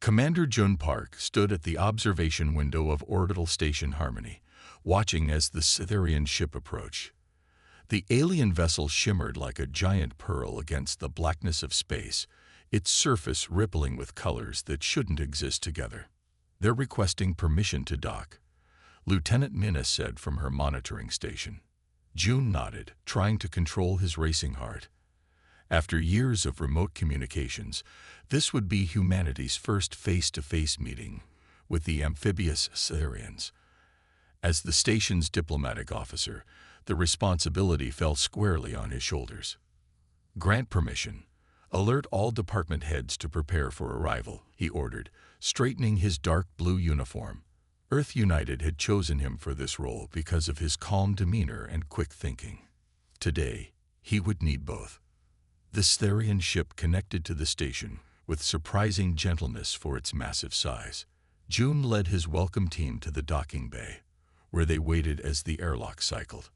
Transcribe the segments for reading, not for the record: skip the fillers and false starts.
Commander Jun Park stood at the observation window of Orbital Station Harmony, watching as the Cytherian ship approached. The alien vessel shimmered like a giant pearl against the blackness of space, its surface rippling with colors that shouldn't exist together. "They're requesting permission to dock," Lieutenant Minna said from her monitoring station. June nodded, trying to control his racing heart. After years of remote communications, this would be humanity's first face-to-face meeting with the amphibious Cytherians. As the station's diplomatic officer, the responsibility fell squarely on his shoulders. "Grant permission. Alert all department heads to prepare for arrival," he ordered, straightening his dark blue uniform. Earth United had chosen him for this role because of his calm demeanor and quick thinking. Today, he would need both. The Cytherian ship connected to the station with surprising gentleness for its massive size. June led his welcome team to the docking bay, where they waited as the airlock cycled.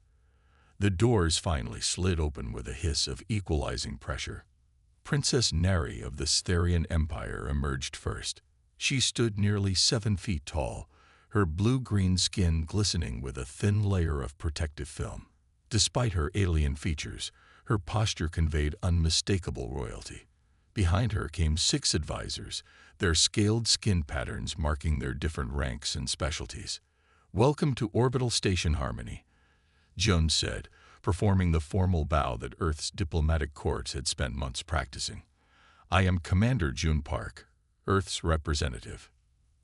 The doors finally slid open with a hiss of equalizing pressure. Princess Neri of the Cytherian Empire emerged first. She stood nearly 7 feet tall, her blue-green skin glistening with a thin layer of protective film. Despite her alien features, her posture conveyed unmistakable royalty. Behind her came 6 advisors, their scaled skin patterns marking their different ranks and specialties. "Welcome to Orbital Station Harmony," Jones said, performing the formal bow that Earth's diplomatic courts had spent months practicing. "I am Commander Jun Park, Earth's representative."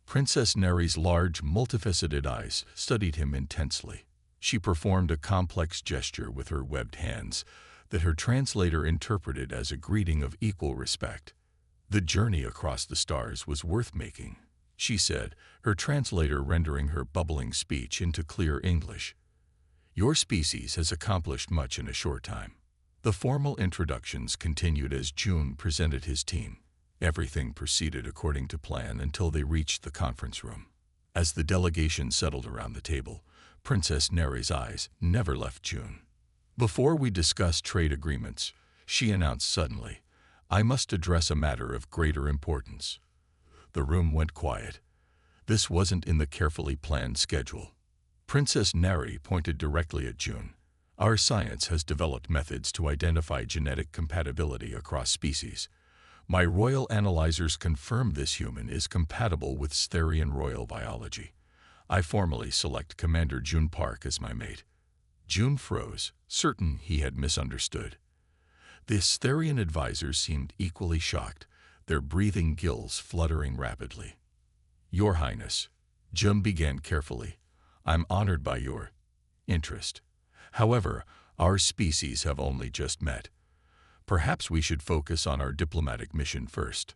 Princess Neri's large, multifaceted eyes studied him intensely. She performed a complex gesture with her webbed hands that her translator interpreted as a greeting of equal respect. "The journey across the stars was worth making," she said, her translator rendering her bubbling speech into clear English. "Your species has accomplished much in a short time." The formal introductions continued as June presented his team. Everything proceeded according to plan until they reached the conference room. As the delegation settled around the table, Princess Neri's eyes never left June. "Before we discuss trade agreements," she announced suddenly, "I must address a matter of greater importance." The room went quiet. This wasn't in the carefully planned schedule. Princess Neri pointed directly at June. "Our science has developed methods to identify genetic compatibility across species. My royal analyzers confirm this human is compatible with Cytherian royal biology. I formally select Commander Jun Park as my mate." June froze, certain he had misunderstood. The Cytherian advisors seemed equally shocked, their breathing gills fluttering rapidly. "Your Highness," June began carefully, "I'm honored by your interest. However, our species have only just met. Perhaps we should focus on our diplomatic mission first."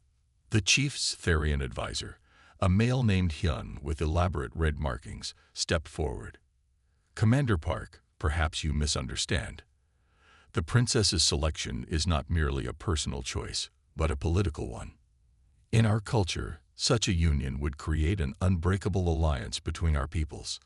The chief Cytherian advisor, a male named Hyun with elaborate red markings, stepped forward. "Commander Park, perhaps you misunderstand. The princess's selection is not merely a personal choice, but a political one. In our culture, such a union would create an unbreakable alliance between our peoples."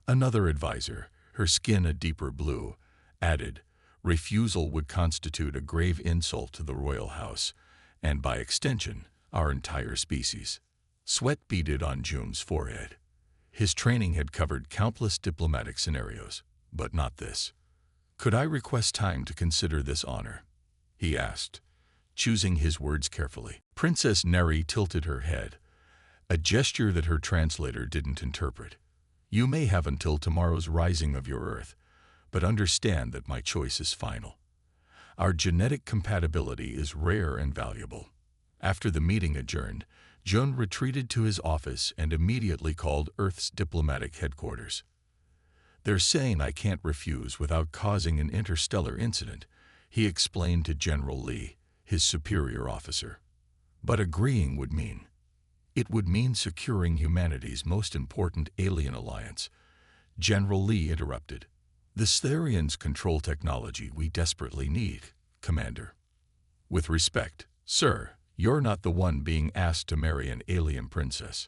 Another advisor, her skin a deeper blue, added, "Refusal would constitute a grave insult to the royal house, and by extension, our entire species." Sweat beaded on June's forehead. His training had covered countless diplomatic scenarios, but not this. "Could I request time to consider this honor?" he asked, choosing his words carefully. Princess Neri tilted her head, a gesture that her translator didn't interpret. "You may have until tomorrow's rising of your Earth, but understand that my choice is final. Our genetic compatibility is rare and valuable." After the meeting adjourned, Jun retreated to his office and immediately called Earth's diplomatic headquarters. "They're saying I can't refuse without causing an interstellar incident," he explained to General Lee, his superior officer. "But agreeing would mean securing humanity's most important alien alliance." General Lee interrupted. "The Cytherians control technology we desperately need, Commander." "With respect, sir, you're not the one being asked to marry an alien princess."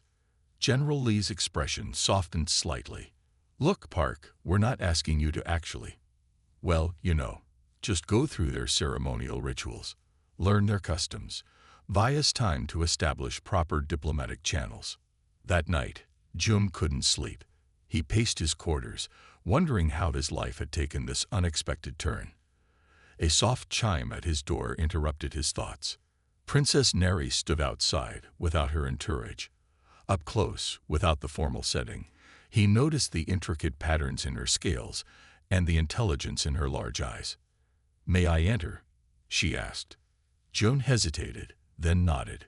General Lee's expression softened slightly. "Look, Park, we're not asking you to actually, well, just go through their ceremonial rituals, learn their customs, Via's time to establish proper diplomatic channels. That night, Jung couldn't sleep. He paced his quarters, wondering how his life had taken this unexpected turn. A soft chime at his door interrupted his thoughts. Princess Neri stood outside, without her entourage. Up close, without the formal setting, he noticed the intricate patterns in her scales and the intelligence in her large eyes. "May I enter?" she asked. Joan hesitated, then nodded.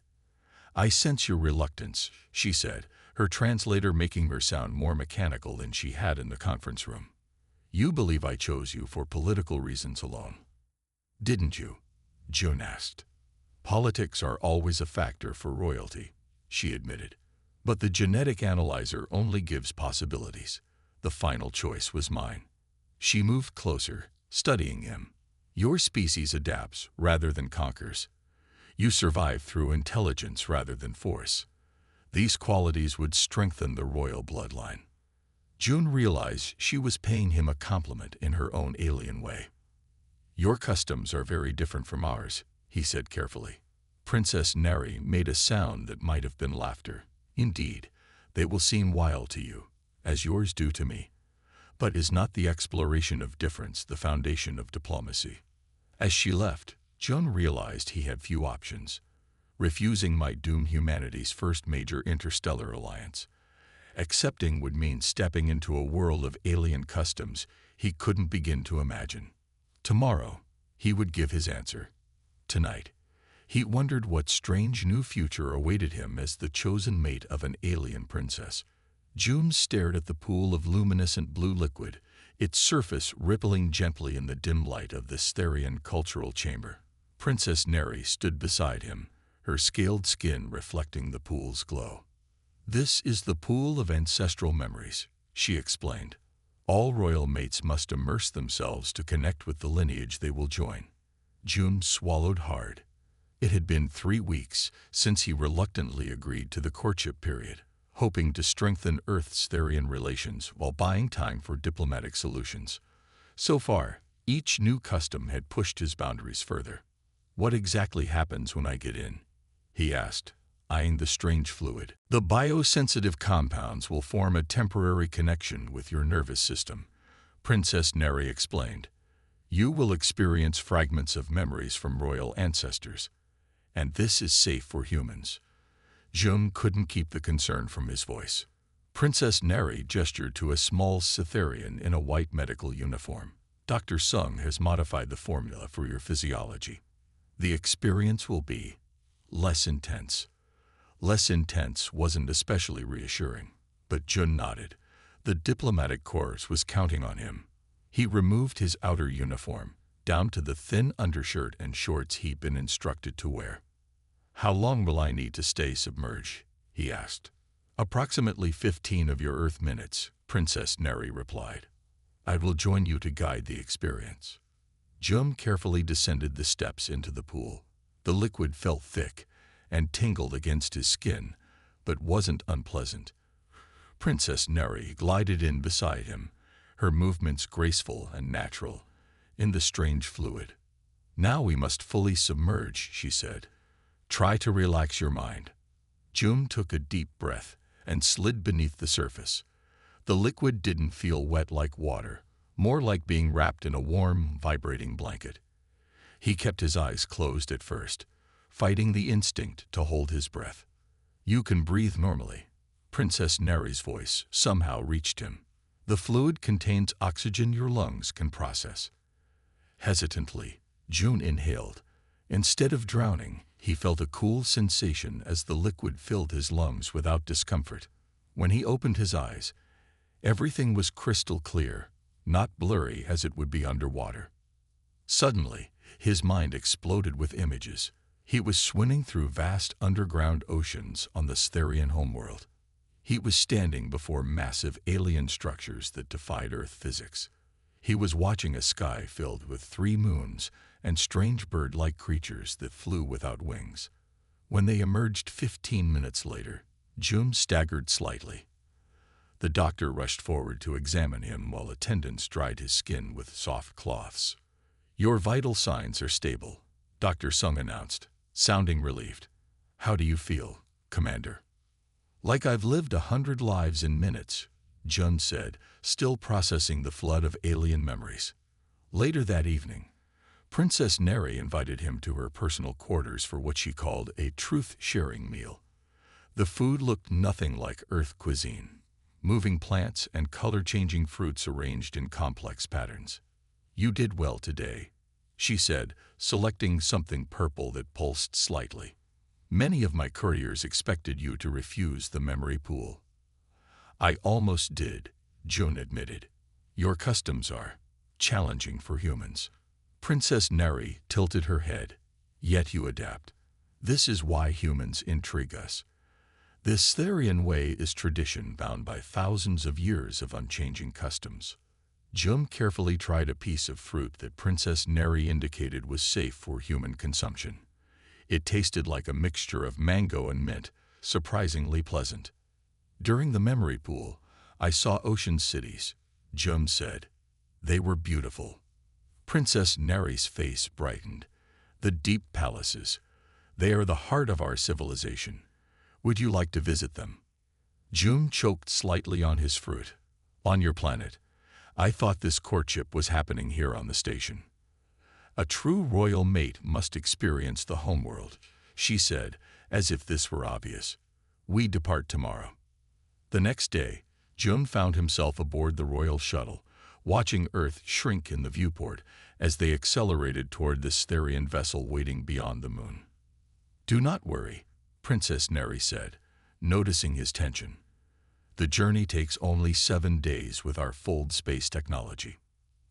"I sense your reluctance," she said, her translator making her sound more mechanical than she had in the conference room. "You believe I chose you for political reasons alone, didn't you?" Joan asked. "Politics are always a factor for royalty," she admitted. "But the genetic analyzer only gives possibilities. The final choice was mine." She moved closer, studying him. "Your species adapts rather than conquers. You survive through intelligence rather than force. These qualities would strengthen the royal bloodline." June realized she was paying him a compliment in her own alien way. "Your customs are very different from ours," he said carefully. Princess Neri made a sound that might have been laughter. "Indeed, they will seem wild to you, as yours do to me. But is not the exploration of difference the foundation of diplomacy?" As she left, Jun realized he had few options. Refusing might doom humanity's first major interstellar alliance. Accepting would mean stepping into a world of alien customs he couldn't begin to imagine. Tomorrow, he would give his answer. Tonight, he wondered what strange new future awaited him as the chosen mate of an alien princess. June stared at the pool of luminescent blue liquid, its surface rippling gently in the dim light of the Stherian cultural chamber. Princess Neri stood beside him, her scaled skin reflecting the pool's glow. "This is the pool of ancestral memories," she explained. "All royal mates must immerse themselves to connect with the lineage they will join." June swallowed hard. It had been 3 weeks since he reluctantly agreed to the courtship period, hoping to strengthen Earth-Stherian relations while buying time for diplomatic solutions. So far, each new custom had pushed his boundaries further. "What exactly happens when I get in?" he asked, eyeing the strange fluid. "The biosensitive compounds will form a temporary connection with your nervous system," Princess Neri explained. "You will experience fragments of memories from royal ancestors, and this is safe for humans." Jung couldn't keep the concern from his voice. Princess Neri gestured to a small Cytherian in a white medical uniform. "Dr. Sung has modified the formula for your physiology. The experience will be less intense." Less intense wasn't especially reassuring, but Jun nodded. The diplomatic corps was counting on him. He removed his outer uniform, down to the thin undershirt and shorts he'd been instructed to wear. "How long will I need to stay submerged?" he asked. "Approximately 15 of your Earth minutes," Princess Neri replied. "I will join you to guide the experience." Jum carefully descended the steps into the pool. The liquid felt thick and tingled against his skin, but wasn't unpleasant. Princess Neri glided in beside him, her movements graceful and natural, in the strange fluid. "Now we must fully submerge," she said. "Try to relax your mind." June took a deep breath and slid beneath the surface. The liquid didn't feel wet like water, more like being wrapped in a warm, vibrating blanket. He kept his eyes closed at first, fighting the instinct to hold his breath. "You can breathe normally." Princess Neri's voice somehow reached him. "The fluid contains oxygen your lungs can process." Hesitantly, June inhaled. Instead of drowning, he felt a cool sensation as the liquid filled his lungs without discomfort. When he opened his eyes, everything was crystal clear, not blurry as it would be underwater. Suddenly, his mind exploded with images. He was swimming through vast underground oceans on the Stherian homeworld. He was standing before massive alien structures that defied Earth physics. He was watching a sky filled with 3 moons and strange bird-like creatures that flew without wings. When they emerged 15 minutes later, June staggered slightly. The doctor rushed forward to examine him while attendants dried his skin with soft cloths. "Your vital signs are stable," Dr. Sung announced, sounding relieved. "How do you feel, Commander?" "Like I've lived 100 lives in minutes," Jun said, still processing the flood of alien memories. Later that evening, Princess Neri invited him to her personal quarters for what she called a truth-sharing meal. The food looked nothing like Earth cuisine. Moving plants and color-changing fruits arranged in complex patterns. "You did well today," she said, selecting something purple that pulsed slightly. "Many of my couriers expected you to refuse the memory pool." "I almost did," Jun admitted. "Your customs are challenging for humans." Princess Neri tilted her head. "Yet you adapt. This is why humans intrigue us. The Stherian way is tradition bound by thousands of years of unchanging customs." Jun carefully tried a piece of fruit that Princess Neri indicated was safe for human consumption. It tasted like a mixture of mango and mint, surprisingly pleasant. "During the memory pool, I saw ocean cities," Jun said. "They were beautiful." Princess Neri's face brightened. "The deep palaces. They are the heart of our civilization. Would you like to visit them?" Jun choked slightly on his fruit. "On your planet. I thought this courtship was happening here on the station." "A true royal mate must experience the homeworld," she said, as if this were obvious. "We depart tomorrow." The next day, Jun found himself aboard the royal shuttle, watching Earth shrink in the viewport as they accelerated toward the Stherian vessel waiting beyond the moon. "Do not worry," Princess Neri said, noticing his tension. "The journey takes only 7 days with our fold space technology."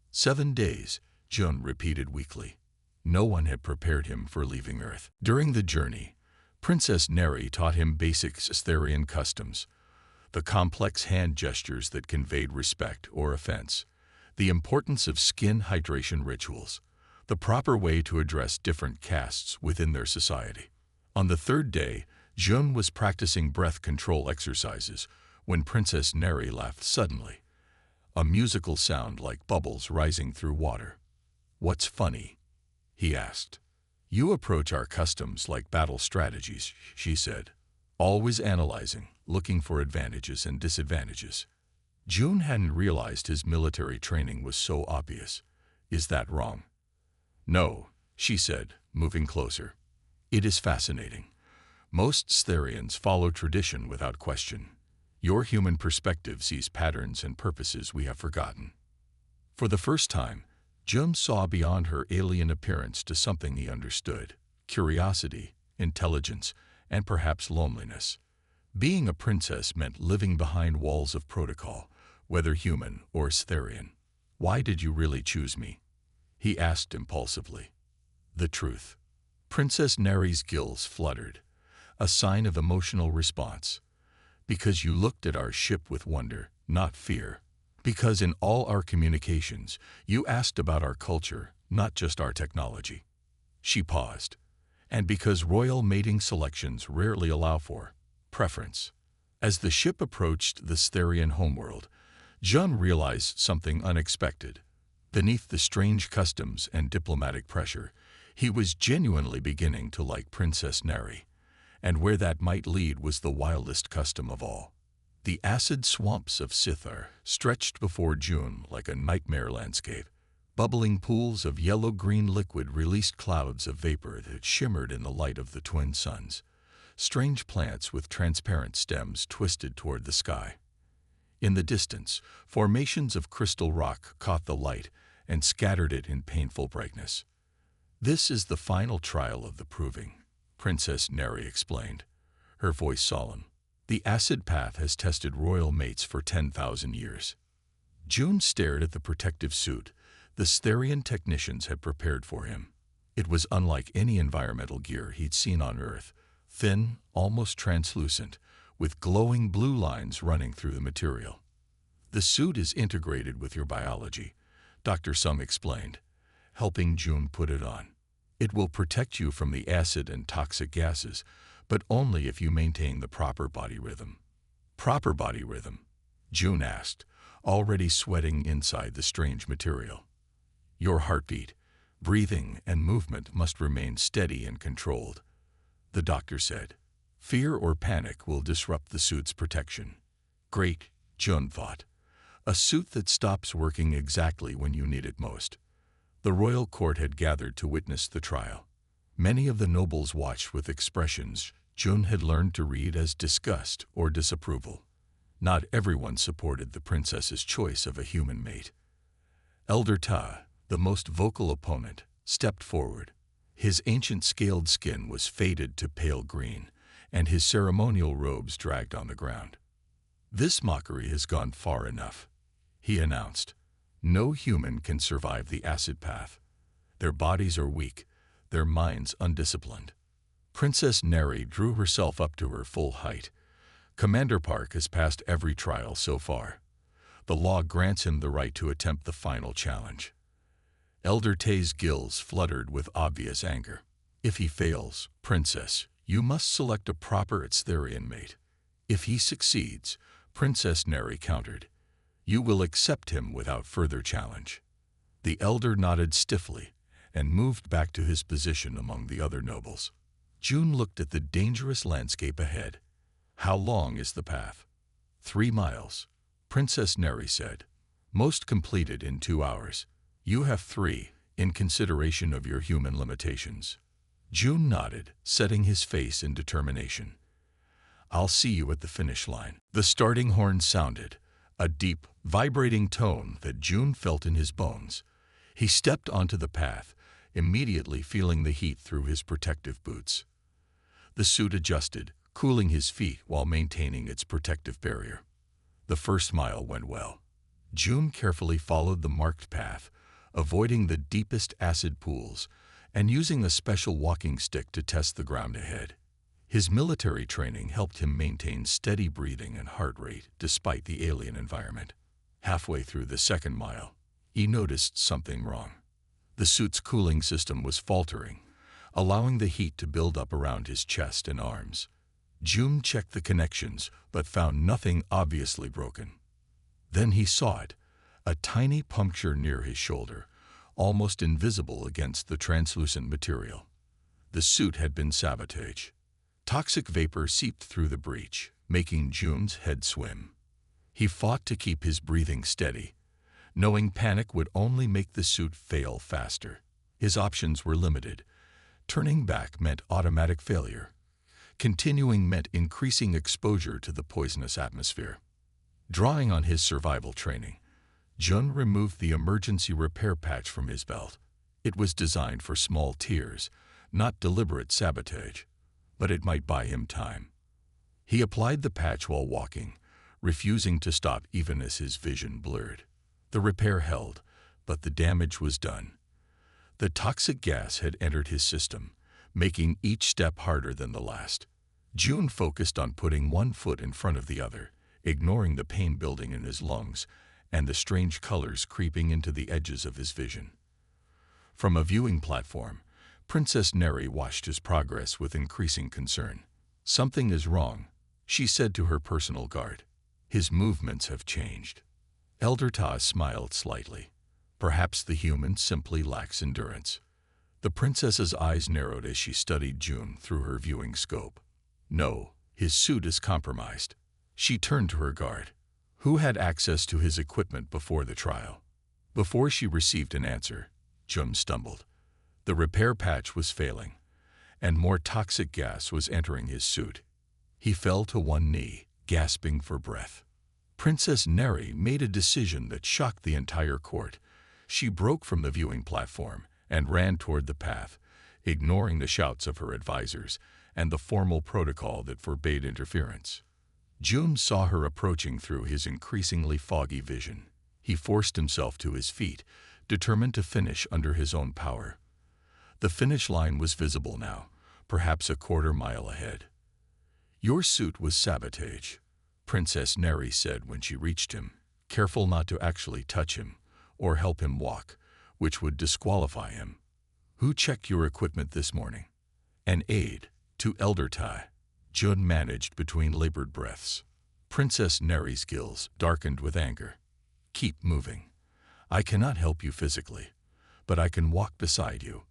7 days, Jun repeated weakly. No one had prepared him for leaving Earth. During the journey, Princess Neri taught him basic Stherian customs, the complex hand gestures that conveyed respect or offense, the importance of skin hydration rituals, the proper way to address different castes within their society. On the 3rd day, Jun was practicing breath control exercises when Princess Neri laughed suddenly, a musical sound like bubbles rising through water. "What's funny?" he asked. "You approach our customs like battle strategies," she said, "always analyzing, looking for advantages and disadvantages." Jun hadn't realized his military training was so obvious. "Is that wrong?" "No," she said, moving closer. "It is fascinating. Most Stherians follow tradition without question. Your human perspective sees patterns and purposes we have forgotten." For the first time, Jun saw beyond her alien appearance to something he understood: curiosity, intelligence, and perhaps loneliness. Being a princess meant living behind walls of protocol, whether human or Stherian. "Why did you really choose me?" he asked impulsively. "The truth." Princess Neri's gills fluttered, a sign of emotional response. "Because you looked at our ship with wonder, not fear. Because in all our communications, you asked about our culture, not just our technology." She paused. "And because royal mating selections rarely allow for preference." As the ship approached the Stherian homeworld, Jun realized something unexpected. Beneath the strange customs and diplomatic pressure, he was genuinely beginning to like Princess Neri. And where that might lead was the wildest custom of all. The acid swamps of Sithar stretched before Jun like a nightmare landscape. Bubbling pools of yellow-green liquid released clouds of vapor that shimmered in the light of the twin suns. Strange plants with transparent stems twisted toward the sky. In the distance, formations of crystal rock caught the light and scattered it in painful brightness. "This is the final trial of the proving," Princess Neri explained, her voice solemn. "The acid path has tested royal mates for 10,000 years." Jun stared at the protective suit the Stherian technicians had prepared for him. It was unlike any environmental gear he'd seen on Earth, thin, almost translucent, with glowing blue lines running through the material. "The suit is integrated with your biology," Dr. Sung explained, helping Jun put it on. "It will protect you from the acid and toxic gases, but only if you maintain the proper body rhythm." "Proper body rhythm?" Jun asked, already sweating inside the strange material. "Your heartbeat, breathing, and movement must remain steady and controlled," the doctor said. Fear or panic will disrupt the suit's protection. Great, Jun thought. A suit that stops working exactly when you need it most. The royal court had gathered to witness the trial. Many of the nobles watched with expressions Jun had learned to read as disgust or disapproval. Not everyone supported the princess's choice of a human mate. Elder Ta, the most vocal opponent, stepped forward. His ancient scaled skin was faded to pale green, and his ceremonial robes dragged on the ground. "This mockery has gone far enough," he announced. "No human can survive the acid path. Their bodies are weak, their minds undisciplined." Princess Neri drew herself up to her full height. "Commander Park has passed every trial so far. The law grants him the right to attempt the final challenge." Elder Tay's gills fluttered with obvious anger. "If he fails, Princess, you must select a proper Itstherian mate. If he succeeds," Princess Neri countered, "you will accept him without further challenge." The elder nodded stiffly and moved back to his position among the other nobles. Jun looked at the dangerous landscape ahead. "How long is the path?" 3 miles, Princess Neri said. "Most completed in 2 hours. You have 3, in consideration of your human limitations." Jun nodded, setting his face in determination. "I'll see you at the finish line." The starting horn sounded, a deep, vibrating tone that Jun felt in his bones. He stepped onto the path, immediately feeling the heat through his protective boots. The suit adjusted, cooling his feet while maintaining its protective barrier. The first mile went well. Jun carefully followed the marked path, avoiding the deepest acid pools and using a special walking stick to test the ground ahead. His military training helped him maintain steady breathing and heart rate despite the alien environment. Halfway through the second mile, he noticed something wrong. The suit's cooling system was faltering, allowing the heat to build up around his chest and arms. Jun checked the connections, but found nothing obviously broken. Then he saw it, a tiny puncture near his shoulder, almost invisible against the translucent material. The suit had been sabotaged. Toxic vapor seeped through the breach, making Jun's head swim. He fought to keep his breathing steady, knowing panic would only make the suit fail faster. His options were limited. Turning back meant automatic failure. Continuing meant increasing exposure to the poisonous atmosphere. Drawing on his survival training, Jun removed the emergency repair patch from his belt. It was designed for small tears, not deliberate sabotage, but it might buy him time. He applied the patch while walking, refusing to stop even as his vision blurred. The repair held, but the damage was done. The toxic gas had entered his system, making each step harder than the last. Jun focused on putting one foot in front of the other, ignoring the pain building in his lungs and the strange colors creeping into the edges of his vision. From a viewing platform, Princess Neri watched his progress with increasing concern. "Something is wrong," she said to her personal guard. "His movements have changed." Elder Ta smiled slightly. Perhaps the human simply lacks endurance. The princess's eyes narrowed as she studied Jun through her viewing scope. "No, his suit is compromised." She turned to her guard. Who had access to his equipment before the trial? Before she received an answer, Jun stumbled. The repair patch was failing, and more toxic gas was entering his suit. He fell to one knee, gasping for breath. Princess Neri made a decision that shocked the entire court. She broke from the viewing platform and ran toward the path, ignoring the shouts of her advisors and the formal protocol that forbade interference. Jun saw her approaching through his increasingly foggy vision. He forced himself to his feet, determined to finish under his own power. The finish line was visible now, perhaps a quarter mile ahead. "Your suit was sabotage," Princess Neri said when she reached him, careful not to actually touch him or help him walk, which would disqualify him. "Who checked your equipment this morning?" "An aide, to Elder Tai," Jun managed between labored breaths. Princess Neri's gills darkened with anger. "Keep moving. I cannot help you physically, but I can walk beside you.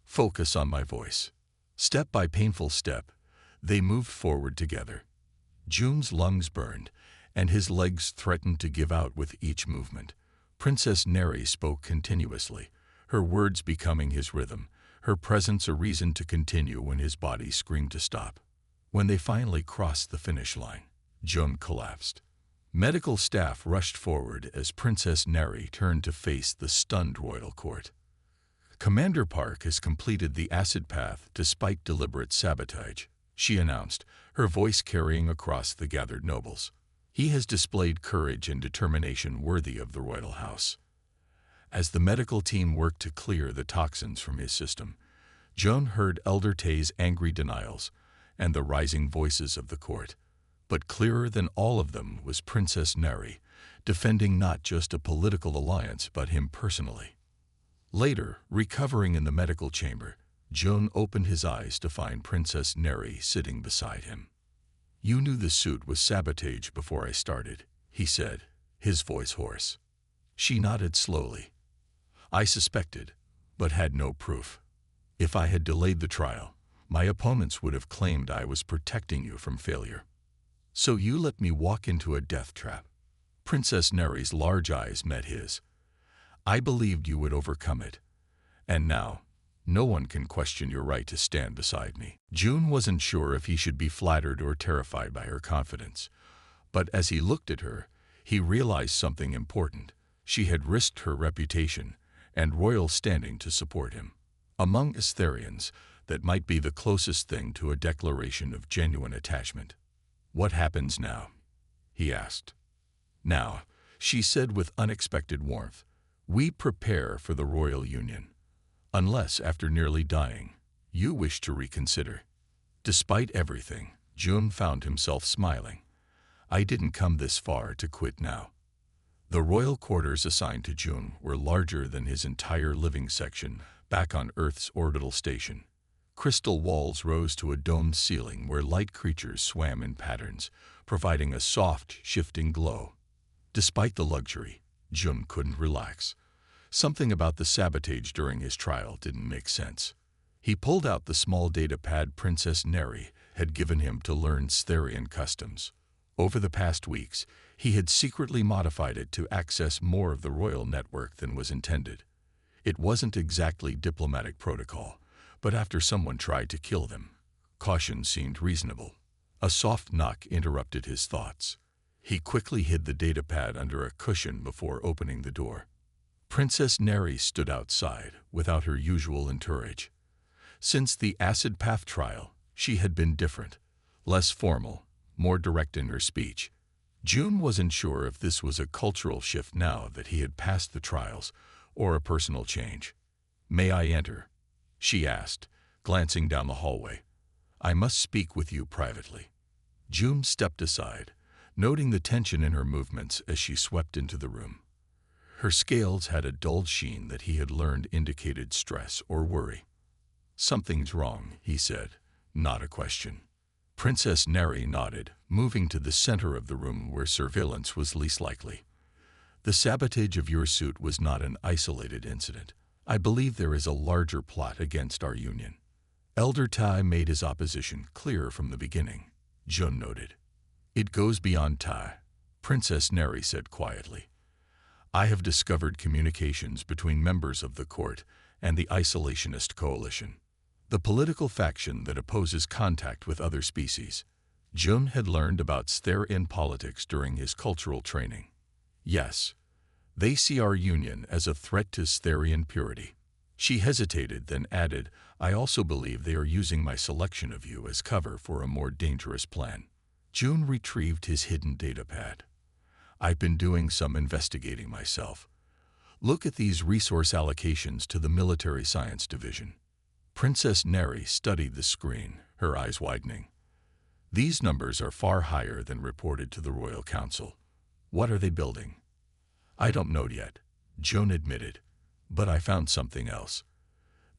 Focus on my voice." Step by painful step, They moved forward together. June's lungs burned, and his legs threatened to give out with each movement. Princess Neri spoke continuously, her words becoming his rhythm, her presence a reason to continue when his body screamed to stop. When they finally crossed the finish line, June collapsed. Medical staff rushed forward as Princess Neri turned to face the stunned royal court. Commander Park has completed the acid path despite deliberate sabotage, she announced, her voice carrying across the gathered nobles. He has displayed courage and determination worthy of the royal house. As the medical team worked to clear the toxins from his system, Joan heard Elder Tay's angry denials and the rising voices of the court. But clearer than all of them was Princess Neri, defending not just a political alliance but him personally. Later, recovering in the medical chamber, Joan opened his eyes to find Princess Neri sitting beside him. "You knew the suit was sabotage before I started," he said, his voice hoarse. She nodded slowly. "I suspected, but had no proof. If I had delayed the trial, my opponents would have claimed I was protecting you from failure. So you let me walk into a death trap." Princess Neri's large eyes met his. "I believed you would overcome it. And now, no one can question your right to stand beside me." June wasn't sure if he should be flattered or terrified by her confidence. But as he looked at her, he realized something important. She had risked her reputation and royal standing to support him. Among Astharians, that might be the closest thing to a declaration of genuine attachment. "What happens now?" he asked. "Now," she said with unexpected warmth, "we prepare for the royal union. Unless, after nearly dying, you wish to reconsider." Despite everything, June found himself smiling. "I didn't come this far to quit now." The royal quarters assigned to June were larger than his entire living section back on Earth's orbital station. Crystal walls rose to a domed ceiling where light creatures swam in patterns, providing a soft, shifting glow. Despite the luxury, Jun couldn't relax. Something about the sabotage during his trial didn't make sense. He pulled out the small data pad Princess Neri had given him to learn Stharian customs. Over the past weeks, he had secretly modified it to access more of the royal network than was intended. It wasn't exactly diplomatic protocol, but after someone tried to kill them, caution seemed reasonable. A soft knock interrupted his thoughts. He quickly hid the datapad under a cushion before opening the door. Princess Neri stood outside without her usual entourage. Since the acid path trial, she had been different, less formal, more direct in her speech. June wasn't sure if this was a cultural shift now that he had passed the trials, or a personal change. "May I enter?" she asked, glancing down the hallway. "I must speak with you privately." June stepped aside, noting the tension in her movements as she swept into the room. Her scales had a dull sheen that he had learned indicated stress or worry. "Something's wrong," he said, not a question. Princess Neri nodded, moving to the center of the room where surveillance was least likely. "The sabotage of your suit was not an isolated incident. I believe there is a larger plot against our union." Elder Tai made his opposition clear from the beginning, Jun noted. "It goes beyond Tai," Princess Neri said quietly. "I have discovered communications between members of the court and the isolationist coalition, the political faction that opposes contact with other species." Jun had learned about Stharian politics during his cultural training. "Yes, they see our union as a threat to Stharian purity." She hesitated, then added, "I also believe they are using my selection of you as cover for a more dangerous plan." June retrieved his hidden datapad. "I've been doing some investigating myself. Look at these resource allocations to the Military Science Division." Princess Neri studied the screen, her eyes widening. "These numbers are far higher than reported to the Royal Council. What are they building?" "I don't know yet," Joan admitted, "but I found something else.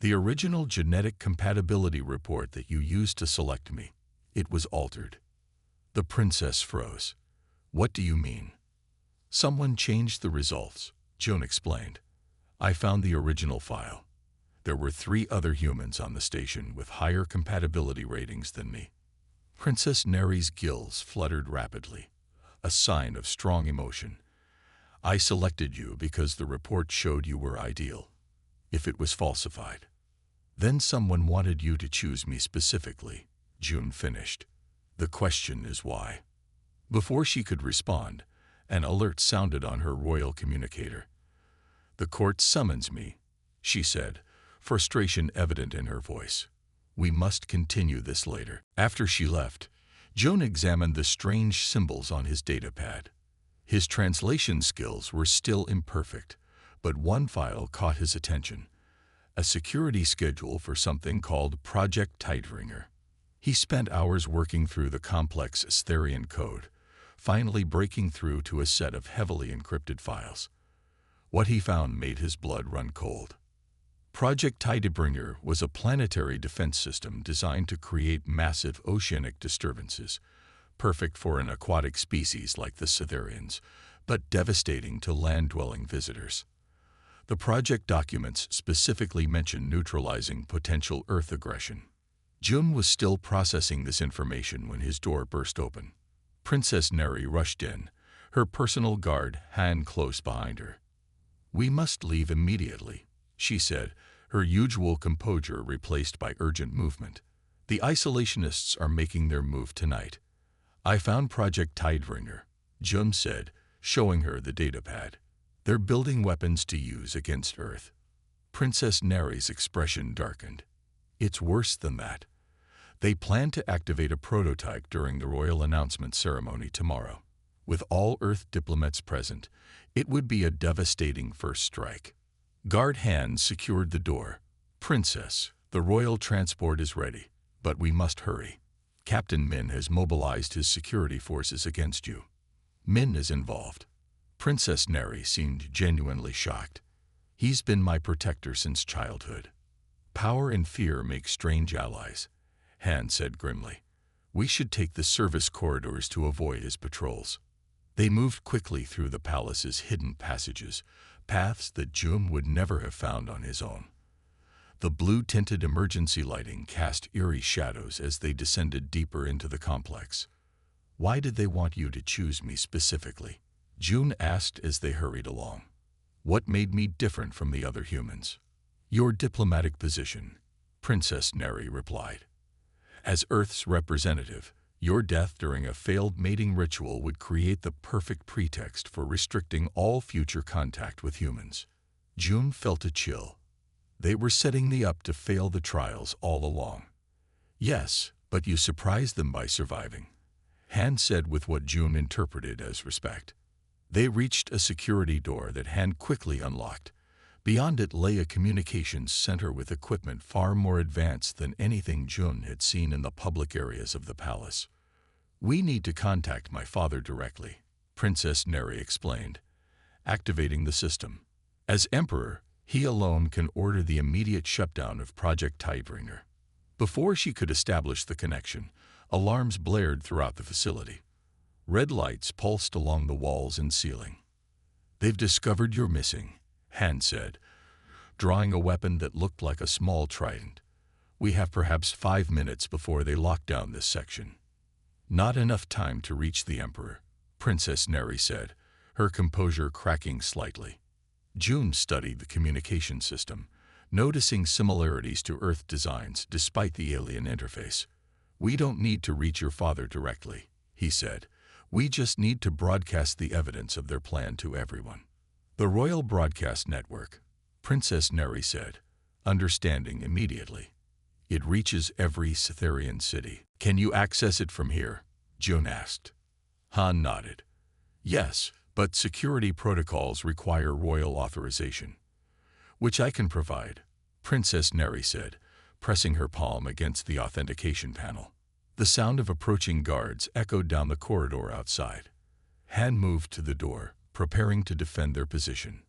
The original genetic compatibility report that you used to select me, it was altered." The princess froze. "What do you mean?" "Someone changed the results," Joan explained. "I found the original file. There were 3 other humans on the station with higher compatibility ratings than me. Princess Neri's gills fluttered rapidly, a sign of strong emotion. I selected you because the report showed you were ideal. If it was falsified, then someone wanted you to choose me specifically, June finished. The question is why. Before she could respond, an alert sounded on her royal communicator. The court summons me, she said, frustration evident in her voice. We must continue this later. After she left, June examined the strange symbols on his datapad. His translation skills were still imperfect, but one file caught his attention: a security schedule for something called Project Tideringer. He spent hours working through the complex Astharian code, finally breaking through to a set of heavily encrypted files. What he found made his blood run cold. Project Tideringer was a planetary defense system designed to create massive oceanic disturbances, perfect for an aquatic species like the Scytherians, but devastating to land-dwelling visitors. The project documents specifically mention neutralizing potential Earth aggression. June was still processing this information when his door burst open. Princess Neri rushed in, her personal guard Han close behind her. We must leave immediately, she said, her usual composure replaced by urgent movement. The isolationists are making their move tonight. I found Project Tideringer, June said, showing her the datapad. They're building weapons to use against Earth. Princess Neri's expression darkened. It's worse than that. They plan to activate a prototype during the royal announcement ceremony tomorrow. With all Earth diplomats present, it would be a devastating first strike. Guard hands secured the door. Princess, the royal transport is ready, but we must hurry. Captain Min has mobilized his security forces against you. Min is involved. Princess Neri seemed genuinely shocked. He's been my protector since childhood. Power and fear make strange allies, Han said grimly. We should take the service corridors to avoid his patrols. They moved quickly through the palace's hidden passages, paths that June would never have found on his own. The blue-tinted emergency lighting cast eerie shadows as they descended deeper into the complex. Why did they want you to choose me specifically? June asked as they hurried along. What made me different from the other humans? Your diplomatic position, Princess Neri replied. As Earth's representative, your death during a failed mating ritual would create the perfect pretext for restricting all future contact with humans. June felt a chill. They were setting me up to fail the trials all along. Yes, but you surprised them by surviving, Han said with what June interpreted as respect. They reached a security door that Han quickly unlocked. Beyond it lay a communications center with equipment far more advanced than anything June had seen in the public areas of the palace. We need to contact my father directly, Princess Neri explained, activating the system. As Emperor, he alone can order the immediate shutdown of Project Tideringer. Before she could establish the connection, alarms blared throughout the facility. Red lights pulsed along the walls and ceiling. They've discovered you're missing, Han said, drawing a weapon that looked like a small trident. We have perhaps 5 minutes before they lock down this section. Not enough time to reach the Emperor, Princess Neri said, her composure cracking slightly. June studied the communication system, noticing similarities to Earth designs despite the alien interface. We don't need to reach your father directly, he said. We just need to broadcast the evidence of their plan to everyone. The Royal Broadcast Network, Princess Neri said, understanding immediately. It reaches every Scytherian city. Can you access it from here? June asked. Han nodded. Yes, but security protocols require royal authorization. Which I can provide, Princess Neri said, pressing her palm against the authentication panel. The sound of approaching guards echoed down the corridor outside. Han moved to the door, preparing to defend their position.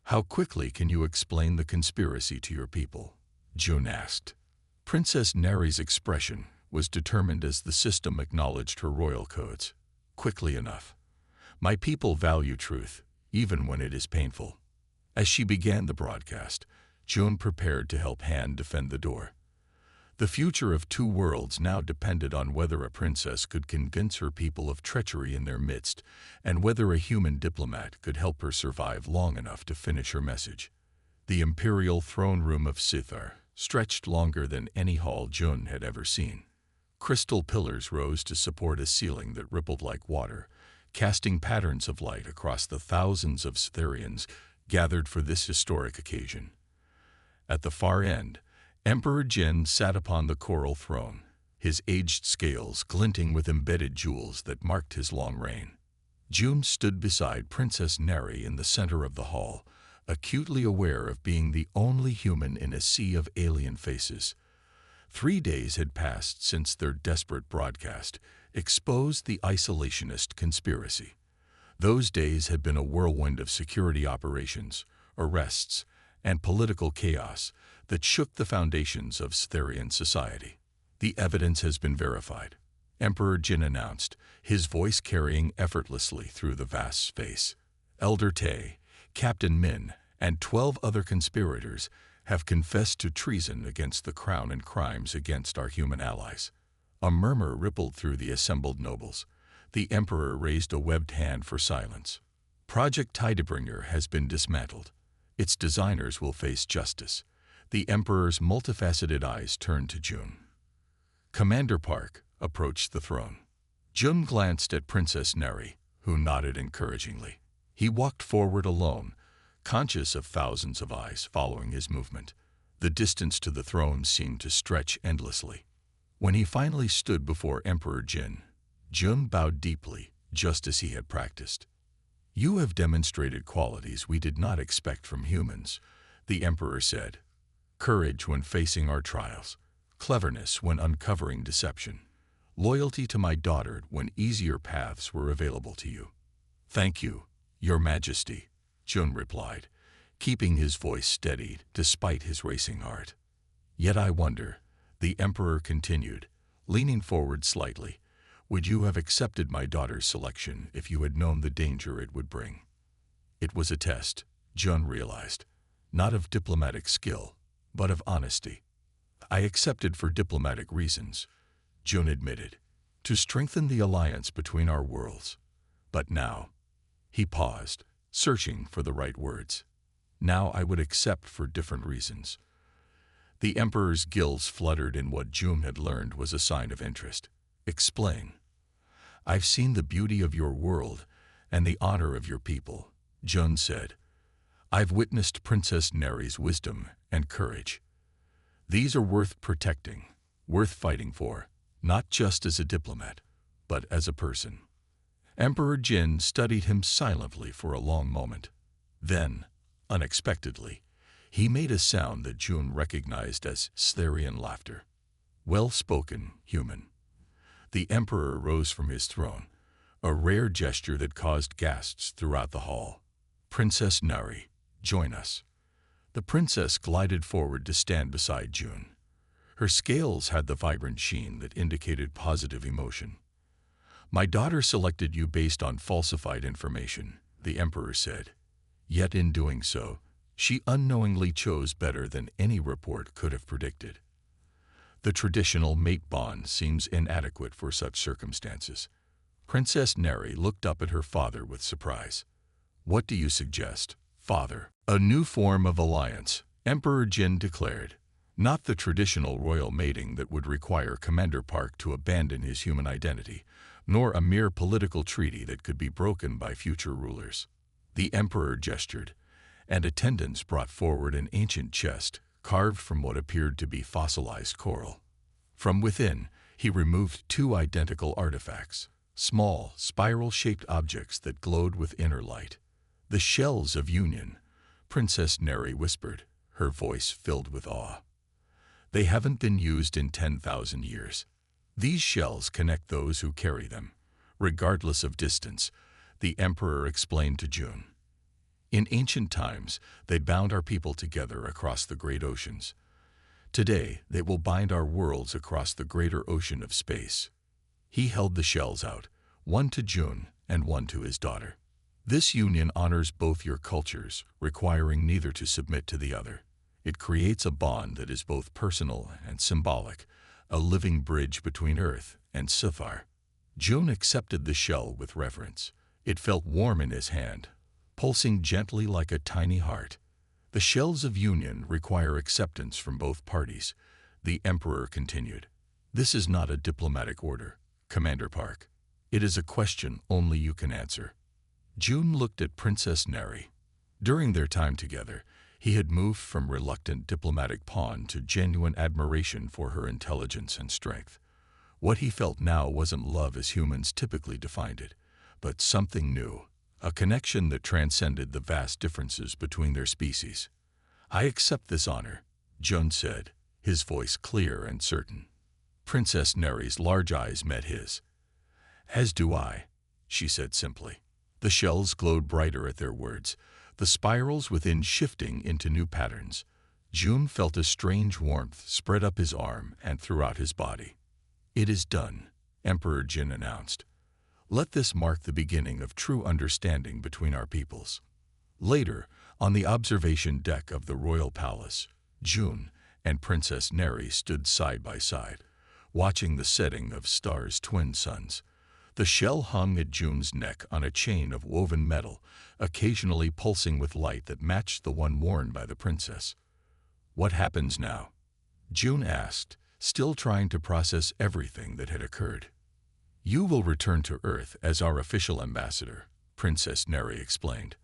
How quickly can you explain the conspiracy to your people? June asked. Princess Neri's expression was determined as the system acknowledged her royal codes. Quickly enough. My people value truth, even when it is painful. As she began the broadcast, June prepared to help Han defend the door. The future of two worlds now depended on whether a princess could convince her people of treachery in their midst, and whether a human diplomat could help her survive long enough to finish her message. The imperial throne room of Sithar stretched longer than any hall Jun had ever seen. Crystal pillars rose to support a ceiling that rippled like water, casting patterns of light across the thousands of Sitharians gathered for this historic occasion. At the far end, Emperor Jin sat upon the coral throne, his aged scales glinting with embedded jewels that marked his long reign. Jun stood beside Princess Neri in the center of the hall, acutely aware of being the only human in a sea of alien faces. 3 days had passed since their desperate broadcast exposed the isolationist conspiracy. Those days had been a whirlwind of security operations, arrests, and political chaos that shook the foundations of Stharian society. The evidence has been verified, Emperor Jin announced, his voice carrying effortlessly through the vast space. Elder Te, Captain Min, and 12 other conspirators have confessed to treason against the crown and crimes against our human allies. A murmur rippled through the assembled nobles. The Emperor raised a webbed hand for silence. Project Tidebringer has been dismantled. Its designers will face justice. The Emperor's multifaceted eyes turned to Jun. Commander Park approached the throne. Jun glanced at Princess Neri, who nodded encouragingly. He walked forward alone, conscious of thousands of eyes following his movement. The distance to the throne seemed to stretch endlessly. When he finally stood before Emperor Jin, Jun bowed deeply, just as he had practiced. "You have demonstrated qualities we did not expect from humans," the Emperor said. "Courage when facing our trials, cleverness when uncovering deception, loyalty to my daughter when easier paths were available to you." "Thank you, Your Majesty," Jun replied, keeping his voice steady despite his racing heart. "Yet I wonder," the Emperor continued, leaning forward slightly, "would you have accepted my daughter's selection if you had known the danger it would bring?" It was a test, Jun realized, not of diplomatic skill, but of honesty. "I accepted for diplomatic reasons," Jun admitted, "to strengthen the alliance between our worlds. But now," he paused, searching for the right words, "now I would accept for different reasons." The Emperor's gills fluttered in what Jun had learned was a sign of interest. "Explain." "I've seen the beauty of your world and the honor of your people," Jun said. "I've witnessed Princess Neri's wisdom and courage. These are worth protecting, worth fighting for, not just as a diplomat, but as a person." Emperor Jin studied him silently for a long moment. Then, unexpectedly, he made a sound that Jun recognized as Stharian laughter. "Well-spoken, human." The Emperor rose from his throne, a rare gesture that caused gasps throughout the hall. "Princess Neri, join us." The princess glided forward to stand beside Jun. Her scales had the vibrant sheen that indicated positive emotion. "My daughter selected you based on falsified information," the Emperor said. "Yet in doing so, she unknowingly chose better than any report could have predicted. The traditional mate bond seems inadequate for such circumstances." Princess Neri looked up at her father with surprise. "What do you suggest, father?" "A new form of alliance," Emperor Jin declared. "Not the traditional royal mating that would require Commander Park to abandon his human identity, nor a mere political treaty that could be broken by future rulers." The Emperor gestured, and attendants brought forward an ancient chest carved from what appeared to be fossilized coral. From within, he removed 2 identical artifacts, small, spiral-shaped objects that glowed with inner light. "The shells of union," Princess Neri whispered, her voice filled with awe. "They haven't been used in 10,000 years. These shells connect those who carry them, regardless of distance," the Emperor explained to Jun. "In ancient times, they bound our people together across the great oceans. Today, they will bind our worlds across the greater ocean of space." He held the shells out, one to Jun and one to his daughter. "This union honors both your cultures, requiring neither to submit to the other. It creates a bond that is both personal and symbolic, a living bridge between Earth and Sci-Fi. June accepted the shell with reverence. It felt warm in his hand, pulsing gently like a tiny heart. The shells of union require acceptance from both parties, the Emperor continued. This is not a diplomatic order, Commander Park. It is a question only you can answer. June looked at Princess Neri. During their time together, he had moved from reluctant diplomatic pawn to genuine admiration for her intelligence and strength. What he felt now wasn't love as humans typically defined it, but something new, a connection that transcended the vast differences between their species. I accept this honor, Jun said, his voice clear and certain. Princess Neri's large eyes met his. As do I, she said simply. The shells glowed brighter at their words, the spirals within shifting into new patterns. June felt a strange warmth spread up his arm and throughout his body. It is done, Emperor Jin announced. Let this mark the beginning of true understanding between our peoples. Later, on the observation deck of the royal palace, June and Princess Neri stood side by side, watching the setting of Star's twin suns. The shell hung at June's neck on a chain of woven metal, occasionally pulsing with light that matched the one worn by the princess. What happens now? June asked, still trying to process everything that had occurred. You will return to Earth as our official ambassador, Princess Neri explained.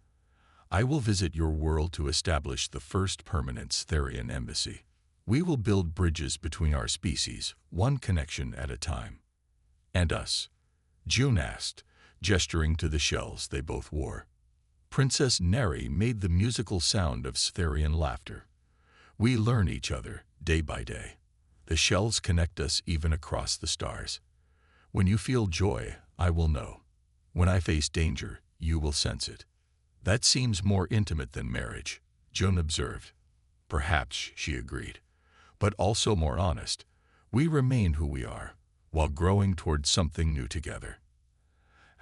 I will visit your world to establish the first permanent Stherian embassy. We will build bridges between our species, one connection at a time. And us? June asked, gesturing to the shells they both wore. Princess Neri made the musical sound of Stherian laughter. We learn each other, day by day. The shells connect us even across the stars. When you feel joy, I will know. When I face danger, you will sense it. That seems more intimate than marriage, June observed. Perhaps, she agreed, but also more honest. We remain who we are, while growing towards something new together.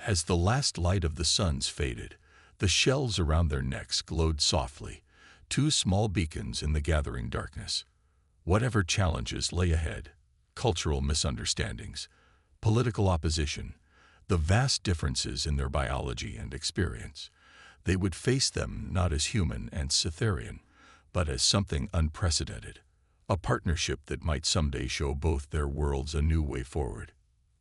As the last light of the suns faded, the shells around their necks glowed softly, two small beacons in the gathering darkness. Whatever challenges lay ahead, cultural misunderstandings, political opposition, the vast differences in their biology and experience, they would face them not as human and Cytherian, but as something unprecedented, a partnership that might someday show both their worlds a new way forward.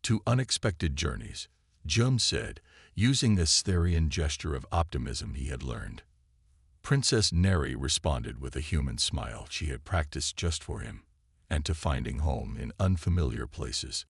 To unexpected journeys, Jum said, using a Stherian gesture of optimism he had learned. Princess Neri responded with a human smile she had practiced just for him, and to finding home in unfamiliar places.